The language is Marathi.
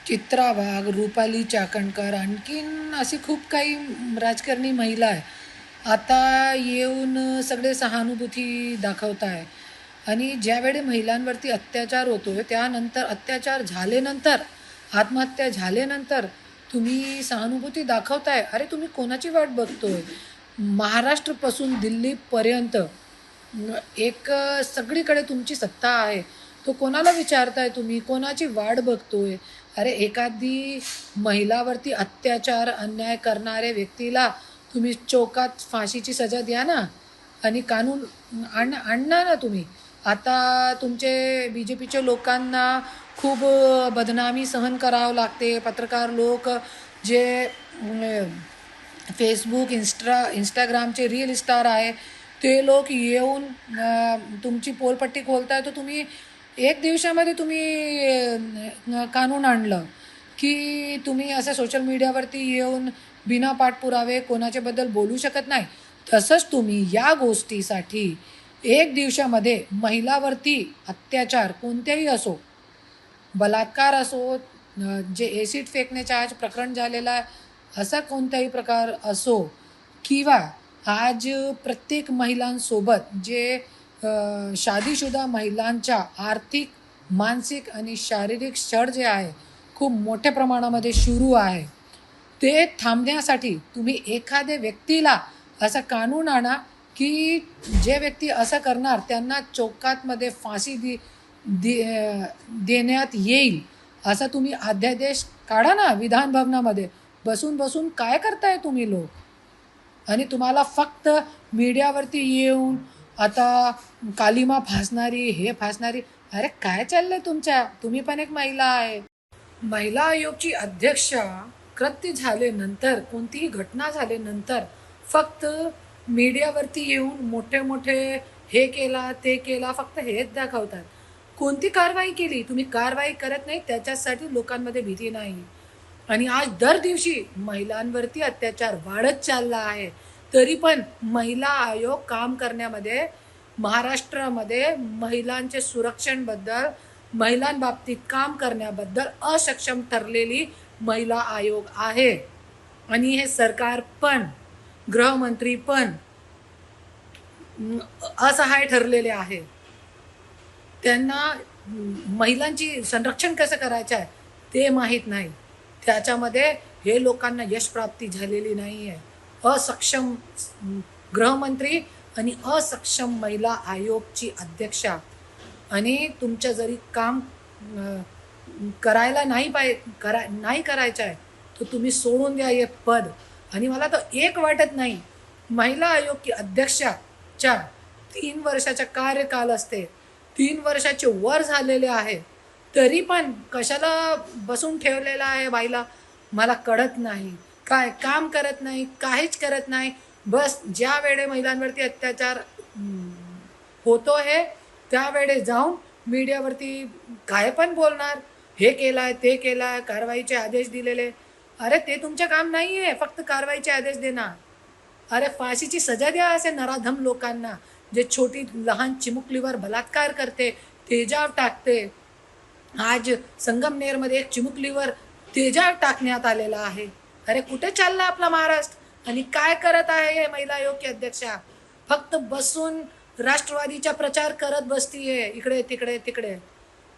चित्रा वाघ, रुपाली चाकणकर, आणखीन अशी खूप काही राजकारणी महिला आहे. आता येऊन सगळे सहानुभूती दाखवत आहे. आणि ज्यावेळी महिलांवरती अत्याचार होतोय, त्यानंतर अत्याचार झाल्यानंतर, आत्महत्या झाल्यानंतर तुम्ही सहानुभूती दाखवताय. अरे तुम्ही कोणाची वाट बघतोय? महाराष्ट्रापासून दिल्लीपर्यंत एक सगळीकडे तुमची सत्ता आहे. तो कोणाला विचारताय तुम्ही? कोणाची वाट बघतोय? अरे एखादी महिलावरती अत्याचार, अन्याय करणाऱ्या व्यक्तीला तुम्ही चौकात फाशीची सजा द्या ना आणि कानून आणा ना तुम्ही. आता तुमचे बी-जे-पीच्या लोकांना खूप बदनामी सहन करावं लागते. पत्रकार लोक जे फेसबुक, इंस्टाग्रामचे रील स्टार आहे, ते लोक येऊन तुमची पोलपट्टी खोलताय. तर तुम्ही एक दिवसामध्ये तुम्ही कानून आणलं की तुम्ही असं सोशल मीडियावरती येऊन बिना पाठपुरावे कोणाच्याबद्दल बोलू शकत नाही. तसंच तुम्ही या गोष्टीसाठी एक दिवसामध्ये महिलावरती अत्याचार कोणत्याही असो, बलात्कार असो, जे ॲसिड फेकण्याचं आज प्रकरण झालेलं आहे, असा कोणताही प्रकार असो, किंवा आज प्रत्येक महिलांसोबत जे शादीशुदा महिलांच्या आर्थिक, मानसिक आणि शारीरिक छळ जे आहे खूप मोठ्या प्रमाणामध्ये सुरू आहे, ते थांबण्यासाठी तुम्ही एखाद्या व्यक्तीला असा कानून आणा की जे व्यक्ती असं करणार त्यांना चौकातमध्ये फाशी देण्यात येईल. असा तुम्ही अध्यादेश काढा ना विधान भवनामध्ये. बसून बसून काय करताय तुम्ही लोक? आणि तुम्हाला फक्त मीडियावरती येऊन आता कालिमा फासणारी, हे फासणारी, अरे काय चाललंय तुमच्या? तुम्ही पण एक महिला आहे. महिला आयोगची अध्यक्षा कृत्य झाल्यानंतर, कोणतीही घटना झाल्यानंतर फक्त मीडियावरती येऊन मोठे मोठे हे केला ते केला फक्त हेच दाखवतात. कोणती कारवाई केली? तुम्ही कारवाई करत नाही, त्याच्यासाठी लोकांमध्ये भीती नाही. आणि आज दर दिवशी महिलांवरती अत्याचार वाढत चालला आहे. तरी पण महिला आयोग काम करण्यामध्ये, महाराष्ट्रामध्ये महिलांचे सुरक्षणबद्दल, महिलांबाबतीत काम करण्याबद्दल असक्षम ठरलेली महिला आयोग आहे. आणि हे सरकार पण, गृहमंत्री पण असहाय ठरलेले आहे. त्यांना महिलांची संरक्षण कसं करायचं आहे ते माहीत नाही. त्याच्यामध्ये हे लोकांना यशप्राप्ती झालेली नाही आहे. असक्षम गृहमंत्री आणि असक्षम महिला आयोगची अध्यक्षा. आणि तुमचं जरी काम करायला नाही करायचं आहे तर तुम्ही सोडून द्या हे पद. आणि मला तर एक वाटत नाही, महिला आयोग की अध्यक्षाच्या 3 वर्षाचा कार्यकाल असते, 3 वर्षाचे वर झालेले आहे, तरी पण कशाला बसून ठेवलेला आहे बाईला मला कळत नाही. काय काम करत नाही, काहीच करत नाही. बस ज्या वेळे महिलांवरती अत्याचार होतो आहे त्यावेळे जाऊन मीडियावरती काय पण बोलणार, हे केलाय ते केलाय, कारवाईचे आदेश दिलेले. अरे ते तुमचं काम नाही आहे फक्त कारवाईचे आदेश देणार. अरे फाशीची सजा द्या असे नराधम लोकांना, जे छोटी लहान चिमुकलीवर बलात्कार करते, तेजाब टाकते. आज संगमनेरमध्ये एक चिमुकलीवर तेजाब टाकण्यात आलेला आहे. अरे कुठे चालला आपला महाराष्ट्र? आणि काय करत आहे हे महिला आयोग की अध्यक्षा? फक्त बसून राष्ट्रवादीचा प्रचार करत बसतीये इकडे तिकडे तिकडे.